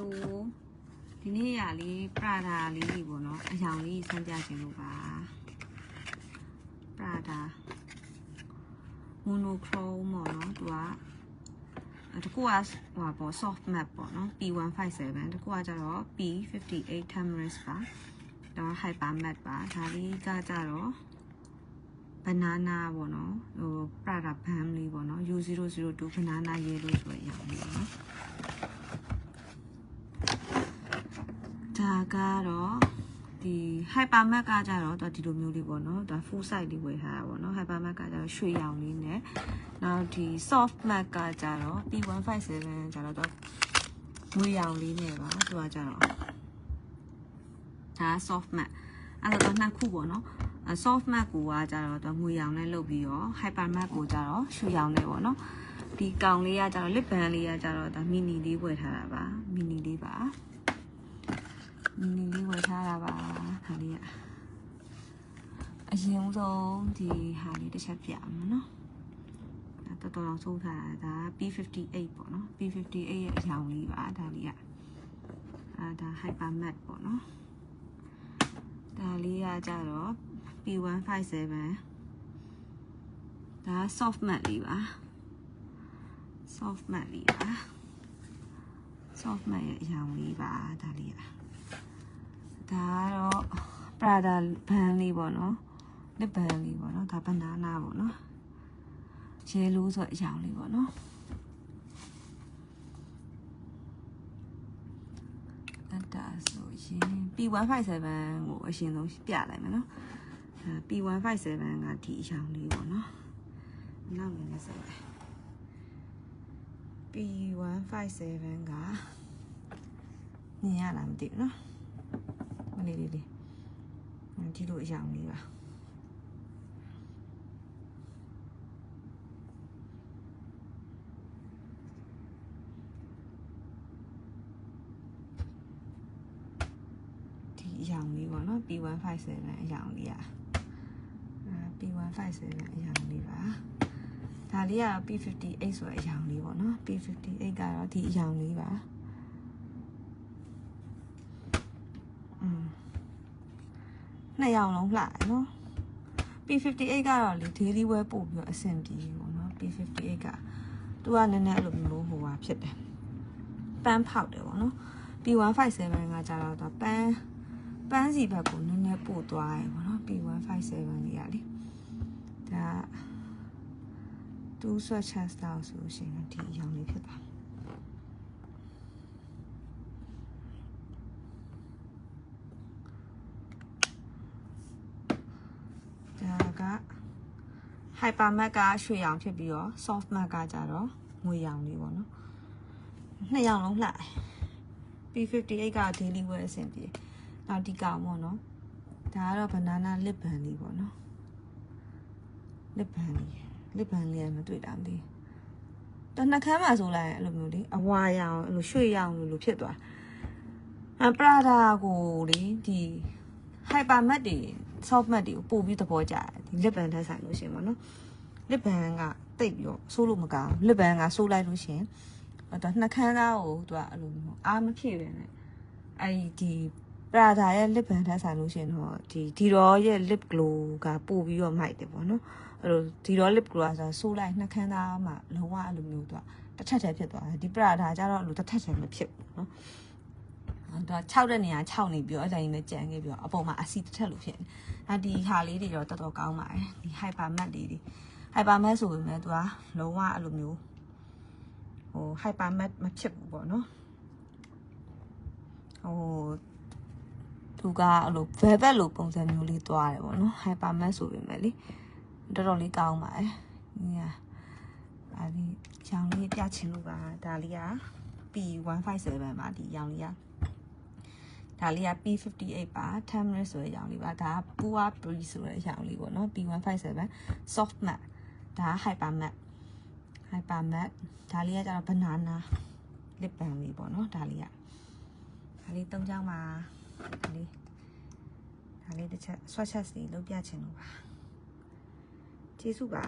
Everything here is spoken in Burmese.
Hello. Ini ya li Prada li bono. Yang li sanja jenu ba. Prada. Monochrome bono. Tua. Aku as wah soft matte bono. P157. Aku aja lo P58 Tamarisk ba. Dah hyper matte ba. Tadi aja lo. Banana bono. Prada family bono. U002 banana yellow so yang ni bono. ဒါကတော့ဒီ hyper matte ကကြတော့ဒီလိုမျိုးလေးပေါ့နော်ဒါ full size လေးဝယ်ထားတာပေါ့နော် hyper matte ကကြတော့ရွှေရောင်လေးနဲ့နောက်ဒီ soft matte ကကြတော့ P157 ကြတော့ငွေရောင်လေးနဲ့ပါသူကကြတော့ဒါ soft matte အဲ့တော့နှစ်ခုပေါ့နော် soft matte ကိုကကြတော့ငွေရောင်နဲ့လုပ်ပြီးတော့ hyper matte ကိုကြတော့ရွှေရောင်နဲ့ပေါ့နော်ဒီကောင်လေးကကြတော့ lip band လေးကကြတော့ဒါ mini လေးဝယ်ထားတာပါ mini လေးပါmini လေးဝယ်ထားတာပါဟာလေးကအရင်ဆုံးဒီဟာလေးတစ်ချက်ပြအောင်နော်ဒါတော်တော်ဆုံးထားတာဒါ P58 ပေါ့နော် P58 ရဲ့အရောင်လေးပါဒါလေးကဒါ hyper matte ပေါ့နော်ဒါလေးကကြတော့ P157 ဒါ soft matte လေးပါ soft matte လေးပါ soft matte ရဲ့အရောင်လေးပါဒါလေးကဒါတော့ Prada band လေးပေါ့နော် lip band လေးပေါ့နော်ဒါ banana ပေါ့နော် yellow ဆိုအရောင်လေးပေါ့နော်ဒါဆိုရင် P157 ကိုအရင်ဆုံးပြလိုက်မယ်နော် P157 ကဒီအရောင်လေးပေါ့နော်နောက်နေစလိုက် P157 ကမြင်ရလားမသိဘူးနော်လေးဒီလိုအရောင်လေးပါဒီအရောင်လေးပေါ့နော် P157 အရောင်လေးอ่ะP157 အရောင်လေးပါဒါလေးက P58 ဆိုတဲ့အရောင်လေးပေါ့နော် P58 ကတော့ဒီအရောင်လေးပါနှစ်ရောင်လုံးလှနော် P58 ကတော့လေ daily wear ပို့ပြီးတော့အဆင်ပြေပေါ့နော် P58 ကသူကနည်းနည်းအဲ့လိုမျိုးဟိုဟာဖြစ်တယ်ပန်းဖောက်တယ်ပေါ့နော် P157 ကကြတော့ပန်းစီဘက်ကိုနည်းနည်းပို့သွားရပေါ့နော် P157 လေးကလေဒါသူ sweatshirt style ဆိုရှင်ဒီအရောင်လေးဖြစ်သွားhyper matte ကရွှေရောင်ဖြစ်ပြီးတော့ soft matte ကကြတော့ငွေရောင်လေးပေါ့နော်နှစ်ရောင်လုံးလှ P58 က daily wear အဆင်ပြေနောက်ဒီကောင်ပေါ့နော်ဒါကတော့ banana lip band လေးပေါ့နော် lip band လေးမတွေ့တာမသိတနှခမ်းမှာဆိုလိုက်အဲ့လိုမျိုးလေအဝါရောင်အဲ့လိုရွှေရောင်လိုဖြစ်သွားPrada ကိုလေဒီ hyper matte တွေ soft matte တွေကိုပို့ပြီးသဘောကျတယ်ဒီ lip band ထက်ဆိုင်လို့ရှင်ပေါ့နော် lip band ကတိတ်ပြီးတော့ဆိုးလို့မကောင်း lip band ကဆိုးလိုက်လို့ရှင်ဒါနှခမ်းသားကိုသူကအဲ့လိုမျိုးအားမဖြည့်ပဲနဲ့အဲ့ဒီ Prada ရဲ့ lip band ထက်ဆိုင်လို့ရှင်တော့ဒီတော့ရဲ့ lip glow ကပို့ပြီးတော့မိုက်တယ်ပေါ့နော်အဲ့လိုဒီတော့ lip glow ကဆိုးလိုက်နှခမ်းသားမှာလုံးဝအဲ့လိုမျိုးသူကတစ်ထက်တည်းဖြစ်သွားတယ်ဒီ Prada ကျတော့အဲ့လိုတစ်ထက်တည်းမဖြစ်ဘူးနော်ဒါ6တဲ့နေရာ6နေပြီးတော့အဲ့တိုင်းနဲ့ကြံခဲ့ပြီးတော့အပေါ်မှာအစီတစ်ထက်လို့ဖြစ်နေဒီဟာလေးတွေတော့တော်တော်ကောင်းပါတယ်ဒီ hyper matte လေးတွေ hyper matte ဆိုပေမဲ့သူကလုံးဝအဲ့လိုမျိုးဟို hyper matte မဖြစ်ဘူးပေါ့နော်ဟိုသူကအဲ့လို velvet လိုပုံစံမျိုးလေးသွားတယ်ပေါ့နော် hyper matte ဆိုပေမဲ့လေတော်တော်လေးကောင်းပါတယ်ညာအဲ့ဒီရောင်လေးပြချင်လို့ပါဒါလေးက P157 ပါဒီရောင်လေးကဒါလေးက P58 ပါ Tamarisk ဆိုတဲ့ရောင်လေးပါဒါက Pua Breeze ဆိုတဲ့ရောင်လေးပေါ့နော် P157 soft matte ဒါ hyper matte ဒါလေးကကျတော့ banana lip band လေးပေါ့နော်ဒါလေးသုံးချောင်းပါဒါလေးတစ်ချက် swatches လေးလုပ်ပြချင်လို့ပါကျေးဇူးပါ